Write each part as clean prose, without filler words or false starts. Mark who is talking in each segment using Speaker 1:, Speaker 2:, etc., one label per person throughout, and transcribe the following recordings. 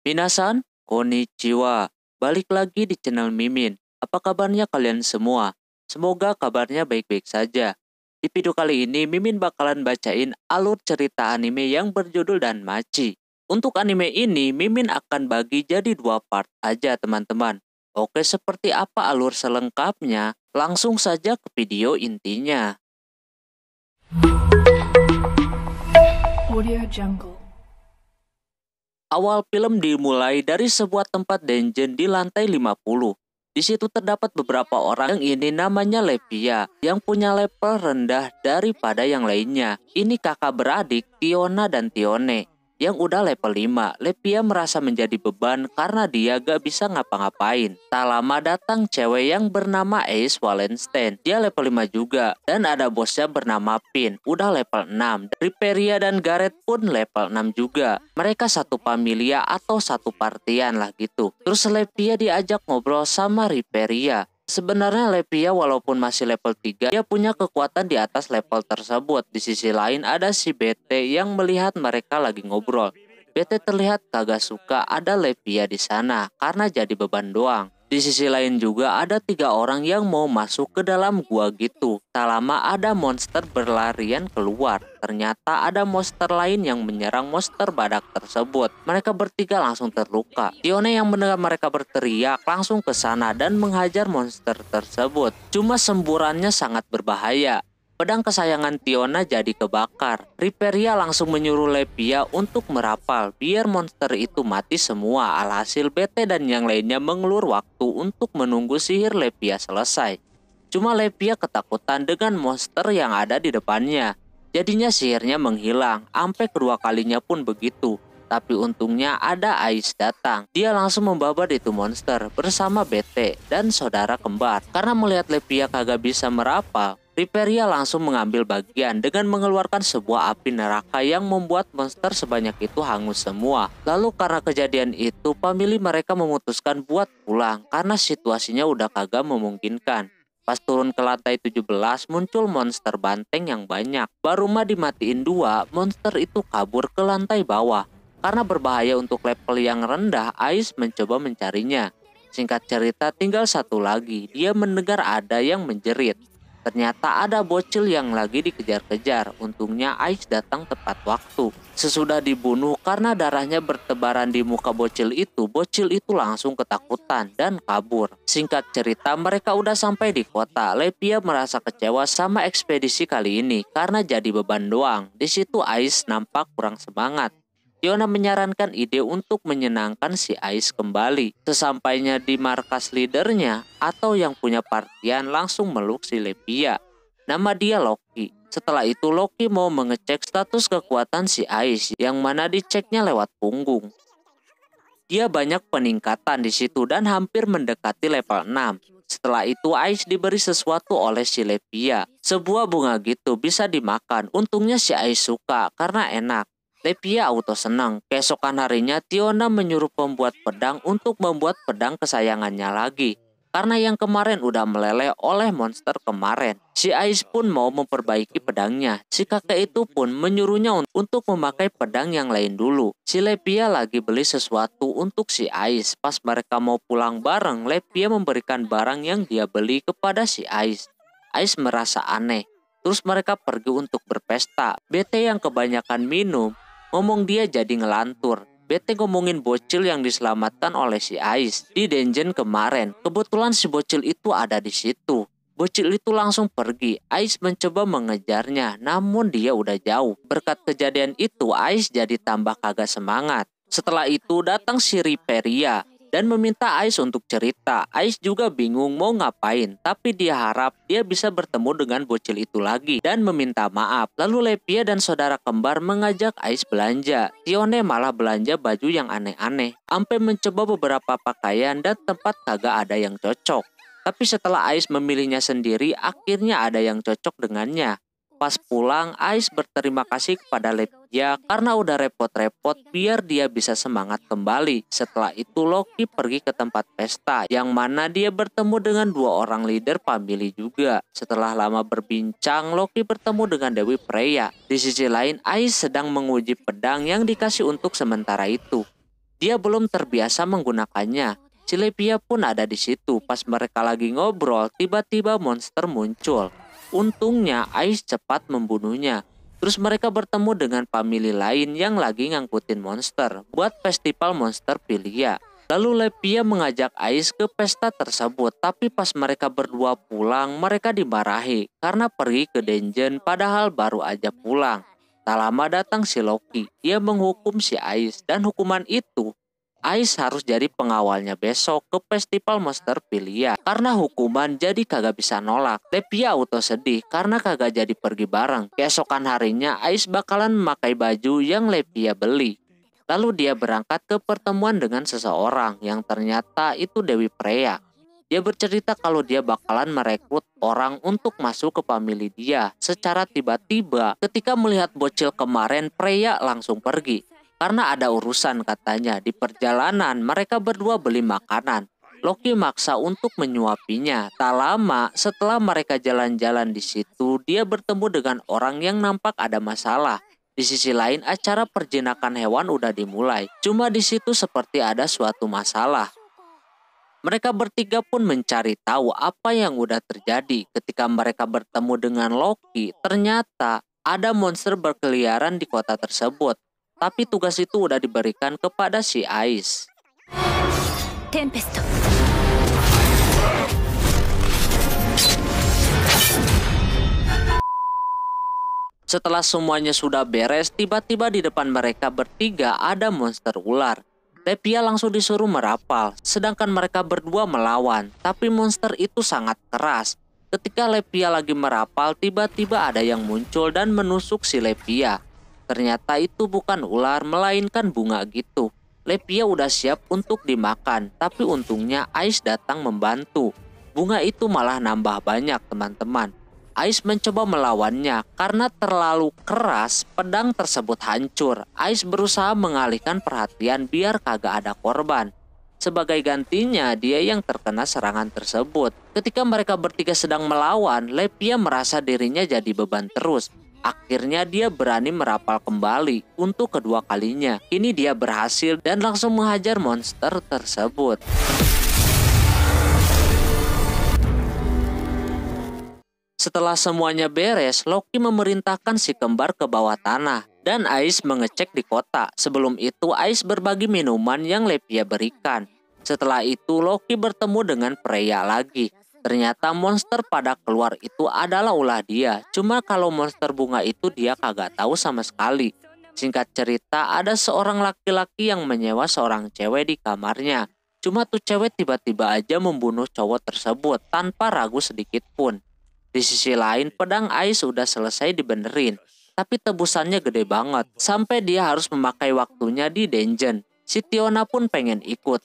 Speaker 1: Minasan, konnichiwa. Balik lagi di channel Mimin. Apa kabarnya kalian semua? Semoga kabarnya baik-baik saja. Di video kali ini, Mimin bakalan bacain alur cerita anime yang berjudul Danmachi. Untuk anime ini, Mimin akan bagi jadi 2 part aja teman-teman. Oke, seperti apa alur selengkapnya? Langsung saja ke video intinya.
Speaker 2: Audio Jungle.
Speaker 1: Awal film dimulai dari sebuah tempat dungeon di lantai 50. Di situ terdapat beberapa orang yang ini namanya Lepia, yang punya level rendah daripada yang lainnya. Ini kakak beradik Tiona dan Tione, yang udah level 5. Lepia merasa menjadi beban karena dia gak bisa ngapa-ngapain. Tak lama datang cewek yang bernama Ace Wallenstein. Dia level 5 juga. Dan ada bosnya bernama Pin, udah level 6. Riperia dan Gareth pun level 6 juga. Mereka satu familia atau satu partian lah gitu. Terus Lepia diajak ngobrol sama Riperia. Sebenarnya Lepia walaupun masih level 3, dia punya kekuatan di atas level tersebut. Di sisi lain ada si BT yang melihat mereka lagi ngobrol. BT terlihat kagak suka ada Lepia di sana karena jadi beban doang. Di sisi lain juga ada 3 orang yang mau masuk ke dalam gua gitu. Tak lama ada monster berlarian keluar. Ternyata ada monster lain yang menyerang monster badak tersebut. Mereka bertiga langsung terluka. Tione yang mendengar mereka berteriak langsung ke sana dan menghajar monster tersebut. Cuma semburannya sangat berbahaya. Pedang kesayangan Tiona jadi kebakar. Riperia langsung menyuruh Lepia untuk merapal biar monster itu mati semua. Alhasil BT dan yang lainnya mengelur waktu untuk menunggu sihir Lepia selesai. Cuma Lepia ketakutan dengan monster yang ada di depannya. Jadinya sihirnya menghilang. Sampai kedua kalinya pun begitu. Tapi untungnya ada Ais datang. Dia langsung membabat itu monster bersama BT dan saudara kembar. Karena melihat Lepia kagak bisa merapal, Riperia langsung mengambil bagian dengan mengeluarkan sebuah api neraka yang membuat monster sebanyak itu hangus semua. Lalu karena kejadian itu, famili mereka memutuskan buat pulang karena situasinya udah kagak memungkinkan. Pas turun ke lantai 17, muncul monster banteng yang banyak. Baru mah dimatiin 2, monster itu kabur ke lantai bawah. Karena berbahaya untuk level yang rendah, Ais mencoba mencarinya. Singkat cerita, tinggal satu lagi. Dia mendengar ada yang menjerit. Ternyata ada bocil yang lagi dikejar-kejar. Untungnya Ais datang tepat waktu. Sesudah dibunuh karena darahnya bertebaran di muka bocil itu langsung ketakutan dan kabur. Singkat cerita, mereka udah sampai di kota. Lepia merasa kecewa sama ekspedisi kali ini karena jadi beban doang. Di situ Ais nampak kurang semangat. Tiona menyarankan ide untuk menyenangkan si Ais kembali. Sesampainya di markas leadernya atau yang punya partian langsung meluk si Lepia. Nama dia Loki. Setelah itu Loki mau mengecek status kekuatan si Ais yang mana diceknya lewat punggung. Dia banyak peningkatan di situ dan hampir mendekati level 6. Setelah itu Ais diberi sesuatu oleh si Lepia. Sebuah bunga gitu bisa dimakan. Untungnya si Ais suka karena enak. Lepia auto senang. Keesokan harinya Tiona menyuruh pembuat pedang untuk membuat pedang kesayangannya lagi. Karena yang kemarin udah meleleh oleh monster kemarin. Si Ais pun mau memperbaiki pedangnya. Si kakek itu pun menyuruhnya untuk memakai pedang yang lain dulu. Si Lepia lagi beli sesuatu untuk si Ais. Pas mereka mau pulang bareng, Lepia memberikan barang yang dia beli kepada si Ais. Ais merasa aneh. Terus mereka pergi untuk berpesta. BT yang kebanyakan minum, ngomong dia jadi ngelantur. BT ngomongin bocil yang diselamatkan oleh si Ais di dungeon kemarin. Kebetulan si bocil itu ada di situ. Bocil itu langsung pergi. Ais mencoba mengejarnya, namun dia udah jauh. Berkat kejadian itu, Ais jadi tambah kagak semangat. Setelah itu datang si Riperia dan meminta Ais untuk cerita. Ais juga bingung mau ngapain, tapi dia harap dia bisa bertemu dengan bocil itu lagi dan meminta maaf. Lalu Lepia dan saudara kembar mengajak Ais belanja. Tione malah belanja baju yang aneh-aneh, sampai mencoba beberapa pakaian dan tempat kagak ada yang cocok. Tapi setelah Ais memilihnya sendiri, akhirnya ada yang cocok dengannya. Pas pulang, Ais berterima kasih kepada Lepia karena udah repot-repot biar dia bisa semangat kembali. Setelah itu Loki pergi ke tempat pesta yang mana dia bertemu dengan 2 orang leader family juga. Setelah lama berbincang, Loki bertemu dengan Dewi Freya. Di sisi lain, Ais sedang menguji pedang yang dikasih untuk sementara itu. Dia belum terbiasa menggunakannya. Si Lepia pun ada di situ. Pas mereka lagi ngobrol, tiba-tiba monster muncul. Untungnya Ais cepat membunuhnya. Terus mereka bertemu dengan famili lain yang lagi ngangkutin monster buat festival monster Pilia. Lalu Lepia mengajak Ais ke pesta tersebut, tapi pas mereka berdua pulang, mereka dimarahi karena pergi ke dungeon padahal baru aja pulang. Tak lama datang si Loki, dia menghukum si Ais dan hukuman itu, Ais harus jadi pengawalnya besok ke festival monster Pilia. Karena hukuman jadi kagak bisa nolak. Lepia auto sedih karena kagak jadi pergi bareng. Keesokan harinya Ais bakalan memakai baju yang Lepia beli. Lalu dia berangkat ke pertemuan dengan seseorang yang ternyata itu Dewi Freya. Dia bercerita kalau dia bakalan merekrut orang untuk masuk ke famili dia. Secara tiba-tiba ketika melihat bocil kemarin, Freya langsung pergi. Karena ada urusan katanya. Di perjalanan mereka berdua beli makanan. Loki maksa untuk menyuapinya. Tak lama setelah mereka jalan-jalan di situ, dia bertemu dengan orang yang nampak ada masalah. Di sisi lain, acara perjinakan hewan udah dimulai. Cuma di situ seperti ada suatu masalah. Mereka bertiga pun mencari tahu apa yang udah terjadi. Ketika mereka bertemu dengan Loki, ternyata ada monster berkeliaran di kota tersebut. Tapi tugas itu udah diberikan kepada si Ais.
Speaker 3: Tempest.
Speaker 1: Setelah semuanya sudah beres, tiba-tiba di depan mereka bertiga ada monster ular. Lepia langsung disuruh merapal, sedangkan mereka berdua melawan. Tapi monster itu sangat keras. Ketika Lepia lagi merapal, tiba-tiba ada yang muncul dan menusuk si Lepia. Ternyata itu bukan ular, melainkan bunga gitu. Lepia udah siap untuk dimakan, tapi untungnya Ais datang membantu. Bunga itu malah nambah banyak teman-teman. Ais mencoba melawannya karena terlalu keras, pedang tersebut hancur. Ais berusaha mengalihkan perhatian biar kagak ada korban. Sebagai gantinya, dia yang terkena serangan tersebut. Ketika mereka bertiga sedang melawan, Lepia merasa dirinya jadi beban terus. Akhirnya dia berani merapal kembali untuk kedua kalinya. Kini dia berhasil dan langsung menghajar monster tersebut. Setelah semuanya beres, Loki memerintahkan si kembar ke bawah tanah dan Ais mengecek di kota. Sebelum itu Ais berbagi minuman yang Lepia berikan. Setelah itu Loki bertemu dengan Freya lagi. Ternyata monster pada keluar itu adalah ulah dia. Cuma kalau monster bunga itu dia kagak tahu sama sekali. Singkat cerita, ada seorang laki-laki yang menyewa seorang cewek di kamarnya. Cuma tuh cewek tiba-tiba aja membunuh cowok tersebut tanpa ragu sedikit pun. Di sisi lain, pedang Ais sudah selesai dibenerin, tapi tebusannya gede banget, sampai dia harus memakai waktunya di dungeon. Si Tiona pun pengen ikut,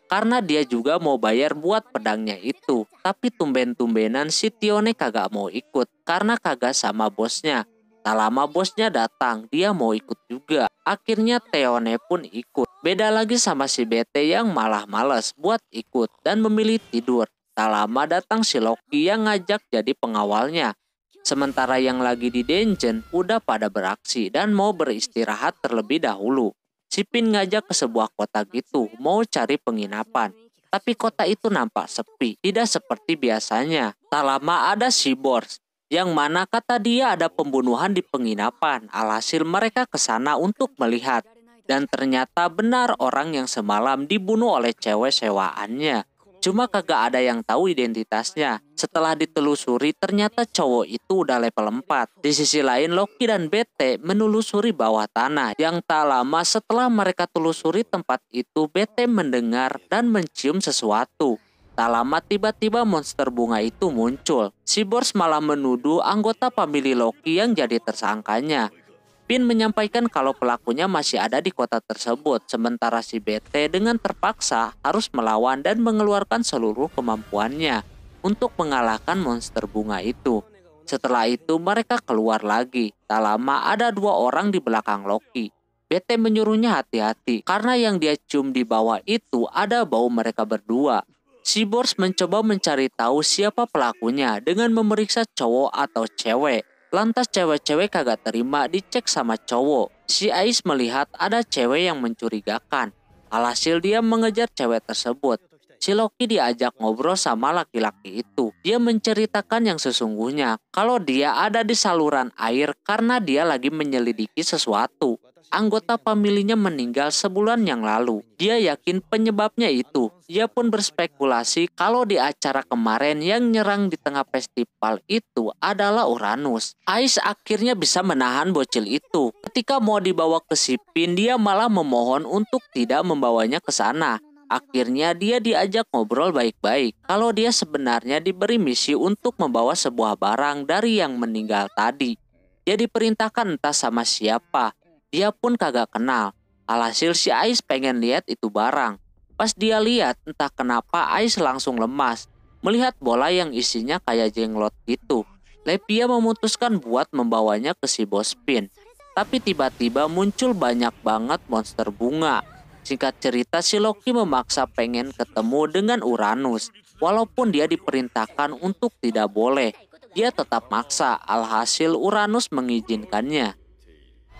Speaker 1: karena dia juga mau bayar buat pedangnya itu. Tapi tumben-tumbenan si Tione kagak mau ikut, karena kagak sama bosnya. Tak lama bosnya datang, dia mau ikut juga. Akhirnya Tione pun ikut. Beda lagi sama si Bete yang malah males buat ikut dan memilih tidur. Tak lama datang si Loki yang ngajak jadi pengawalnya. Sementara yang lagi di dungeon udah pada beraksi dan mau beristirahat terlebih dahulu. Si Pin ngajak ke sebuah kota gitu, mau cari penginapan. Tapi kota itu nampak sepi, tidak seperti biasanya. Tak lama ada Cyborgs, yang mana kata dia ada pembunuhan di penginapan. Alhasil mereka ke sana untuk melihat. Dan ternyata benar orang yang semalam dibunuh oleh cewek sewaannya. Cuma kagak ada yang tahu identitasnya. Setelah ditelusuri ternyata cowok itu udah level 4. Di sisi lain Loki dan Bete menelusuri bawah tanah. Yang tak lama setelah mereka telusuri tempat itu, Bete mendengar dan mencium sesuatu. Tak lama tiba-tiba monster bunga itu muncul. Cyborgs malah menuduh anggota famili Loki yang jadi tersangkanya. Pin menyampaikan kalau pelakunya masih ada di kota tersebut, sementara si Bete dengan terpaksa harus melawan dan mengeluarkan seluruh kemampuannya untuk mengalahkan monster bunga itu. Setelah itu mereka keluar lagi. Tak lama ada dua orang di belakang Loki. Bete menyuruhnya hati-hati karena yang dia cium di bawah itu ada bau mereka berdua. Cyborgs mencoba mencari tahu siapa pelakunya dengan memeriksa cowok atau cewek. Lantas cewek-cewek kagak terima dicek sama cowok. Si Ais melihat ada cewek yang mencurigakan. Alhasil dia mengejar cewek tersebut. Si Loki diajak ngobrol sama laki-laki itu. Dia menceritakan yang sesungguhnya kalau dia ada di saluran air karena dia lagi menyelidiki sesuatu. Anggota familinya meninggal sebulan yang lalu. Dia yakin penyebabnya itu. Dia pun berspekulasi kalau di acara kemarin yang nyerang di tengah festival itu adalah Uranus. Ais akhirnya bisa menahan bocil itu. Ketika mau dibawa ke Sipin, dia malah memohon untuk tidak membawanya ke sana. Akhirnya dia diajak ngobrol baik-baik kalau dia sebenarnya diberi misi untuk membawa sebuah barang dari yang meninggal tadi. Dia diperintahkan entah sama siapa. Dia pun kagak kenal. Alhasil si Ais pengen lihat itu barang. Pas dia lihat, entah kenapa Ais langsung lemas. Melihat bola yang isinya kayak jenglot gitu. Lepia memutuskan buat membawanya ke si Bos Pin. Tapi tiba-tiba muncul banyak banget monster bunga. Singkat cerita, si Loki memaksa pengen ketemu dengan Uranus. Walaupun dia diperintahkan untuk tidak boleh, dia tetap maksa. Alhasil Uranus mengizinkannya.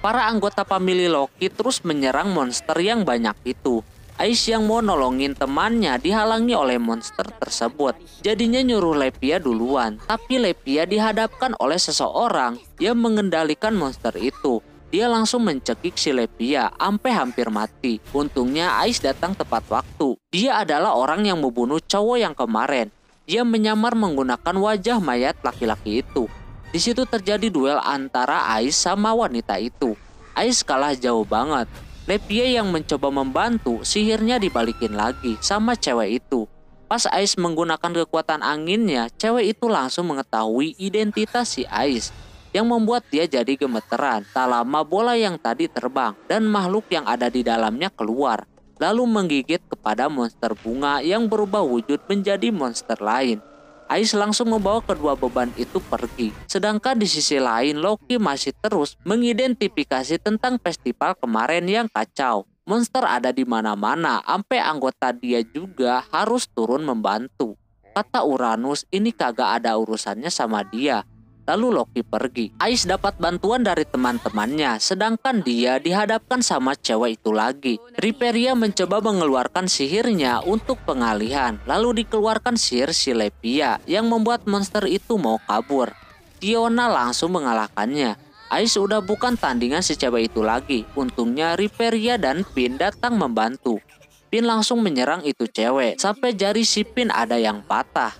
Speaker 1: Para anggota famili Loki terus menyerang monster yang banyak itu. Ais yang mau nolongin temannya dihalangi oleh monster tersebut. Jadinya nyuruh Lepia duluan. Tapi Lepia dihadapkan oleh seseorang yang mengendalikan monster itu. Dia langsung mencekik si Lepia sampai hampir mati. Untungnya Ais datang tepat waktu. Dia adalah orang yang membunuh cowok yang kemarin. Dia menyamar menggunakan wajah mayat laki-laki itu. Di situ terjadi duel antara Ais sama wanita itu. Ais kalah jauh banget. Lepia yang mencoba membantu, sihirnya dibalikin lagi sama cewek itu. Pas Ais menggunakan kekuatan anginnya, cewek itu langsung mengetahui identitas si Ais, yang membuat dia jadi gemeteran. Tak lama bola yang tadi terbang dan makhluk yang ada di dalamnya keluar, lalu menggigit kepada monster bunga yang berubah wujud menjadi monster lain. Ais langsung membawa kedua beban itu pergi. Sedangkan di sisi lain, Loki masih terus mengidentifikasi tentang festival kemarin yang kacau. Monster ada di mana-mana, sampai anggota dia juga harus turun membantu. Kata Uranus, ini kagak ada urusannya sama dia. Lalu Loki pergi. Ais dapat bantuan dari teman-temannya, sedangkan dia dihadapkan sama cewek itu lagi. Riperia mencoba mengeluarkan sihirnya untuk pengalihan, lalu dikeluarkan sihir si Lepia yang membuat monster itu mau kabur. Diona langsung mengalahkannya. Ais udah bukan tandingan si cewek itu lagi. Untungnya Riperia dan Pin datang membantu. Pin langsung menyerang itu cewek, sampai jari si Pin ada yang patah.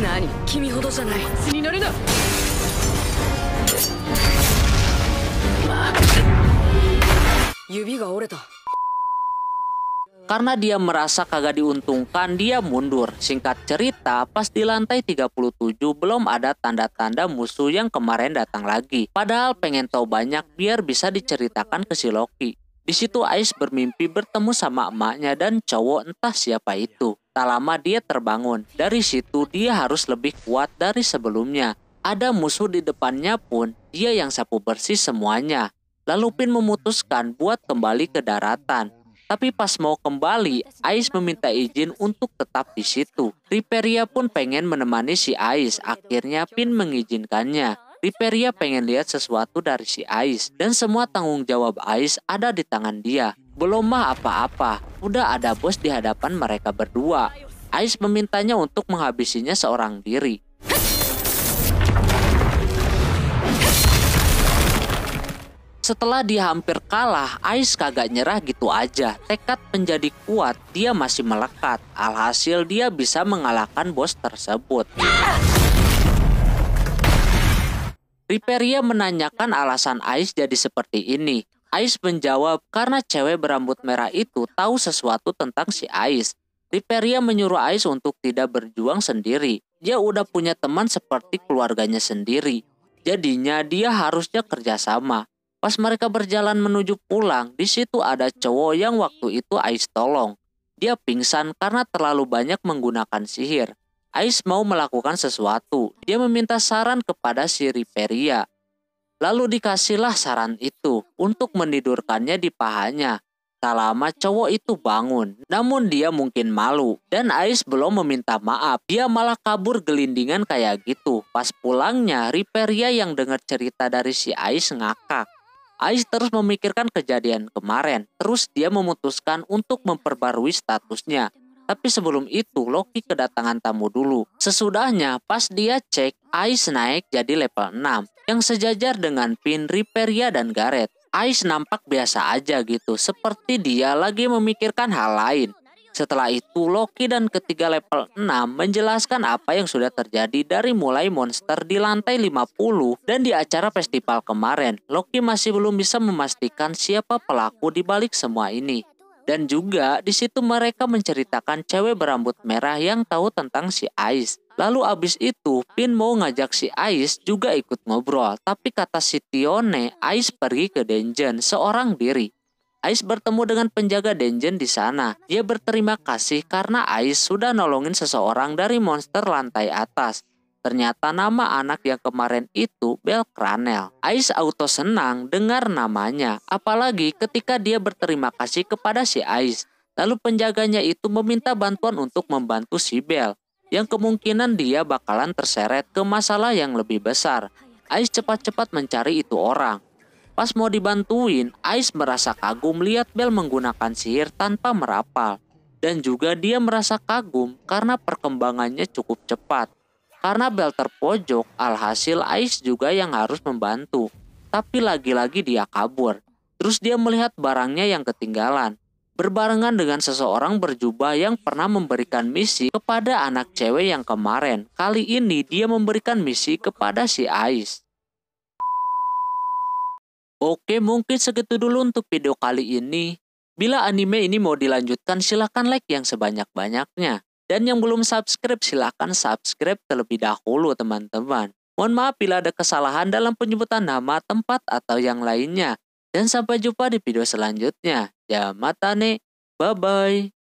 Speaker 4: Nani, kimi hodo janai. Sini naruna. Yubi ga oreta.
Speaker 1: Karena dia merasa kagak diuntungkan, dia mundur. Singkat cerita, pas di lantai 37 belum ada tanda-tanda musuh yang kemarin datang lagi. Padahal pengen tahu banyak biar bisa diceritakan ke si Loki. Di situ Ais bermimpi bertemu sama emaknya dan cowok entah siapa itu. Tak lama dia terbangun. Dari situ dia harus lebih kuat dari sebelumnya. Ada musuh di depannya pun dia yang sapu bersih semuanya. Lalu Pin memutuskan buat kembali ke daratan. Tapi pas mau kembali, Ais meminta izin untuk tetap di situ. Riperia pun pengen menemani si Ais. Akhirnya Pin mengizinkannya. Riperia pengen lihat sesuatu dari si Ais, dan semua tanggung jawab Ais ada di tangan dia. Belum mah apa-apa, udah ada bos di hadapan mereka berdua. Ais memintanya untuk menghabisinya seorang diri. Setelah dia hampir kalah, Ais kagak nyerah gitu aja. Tekad menjadi kuat, dia masih melekat. Alhasil dia bisa mengalahkan bos tersebut. Riperia menanyakan alasan Ais jadi seperti ini. Ais menjawab karena cewek berambut merah itu tahu sesuatu tentang si Ais. Riperia menyuruh Ais untuk tidak berjuang sendiri. Dia udah punya teman seperti keluarganya sendiri. Jadinya dia harusnya kerjasama. Pas mereka berjalan menuju pulang, di situ ada cowok yang waktu itu Ais tolong. Dia pingsan karena terlalu banyak menggunakan sihir. Ais mau melakukan sesuatu. Dia meminta saran kepada si Riperia. Lalu dikasihlah saran itu untuk menidurkannya di pahanya. Tak lama cowok itu bangun. Namun dia mungkin malu. Dan Ais belum meminta maaf. Dia malah kabur gelindingan kayak gitu. Pas pulangnya Riperia yang dengar cerita dari si Ais ngakak. Ais terus memikirkan kejadian kemarin. Terus dia memutuskan untuk memperbarui statusnya. Tapi sebelum itu Loki kedatangan tamu dulu. Sesudahnya pas dia cek, Ais naik jadi level 6 yang sejajar dengan Finn, Riperia, dan Gareth. Ais nampak biasa aja gitu, seperti dia lagi memikirkan hal lain. Setelah itu Loki dan ketiga level 6 menjelaskan apa yang sudah terjadi dari mulai monster di lantai 50 dan di acara festival kemarin. Loki masih belum bisa memastikan siapa pelaku di balik semua ini. Dan juga di situ mereka menceritakan cewek berambut merah yang tahu tentang si Ais. Lalu abis itu Finn mau ngajak si Ais juga ikut ngobrol. Tapi kata si Tione, Ais pergi ke dungeon seorang diri. Ais bertemu dengan penjaga dungeon di sana. Dia berterima kasih karena Ais sudah nolongin seseorang dari monster lantai atas. Ternyata nama anak yang kemarin itu Belkranel. Ais auto senang dengar namanya, apalagi ketika dia berterima kasih kepada si Ais. Lalu penjaganya itu meminta bantuan untuk membantu si Bel, yang kemungkinan dia bakalan terseret ke masalah yang lebih besar. Ais cepat-cepat mencari itu orang. Pas mau dibantuin, Ais merasa kagum lihat Bel menggunakan sihir tanpa merapal. Dan juga dia merasa kagum karena perkembangannya cukup cepat. Karena Bel terpojok, alhasil Ais juga yang harus membantu. Tapi lagi-lagi dia kabur. Terus dia melihat barangnya yang ketinggalan. Berbarengan dengan seseorang berjubah yang pernah memberikan misi kepada anak cewek yang kemarin. Kali ini dia memberikan misi kepada si Ais. Oke, mungkin segitu dulu untuk video kali ini. Bila anime ini mau dilanjutkan, silahkan like yang sebanyak-banyaknya. Dan yang belum subscribe, silahkan subscribe terlebih dahulu teman-teman. Mohon maaf bila ada kesalahan dalam penyebutan nama, tempat, atau yang lainnya. Dan sampai jumpa di video selanjutnya. Jamatane, bye-bye.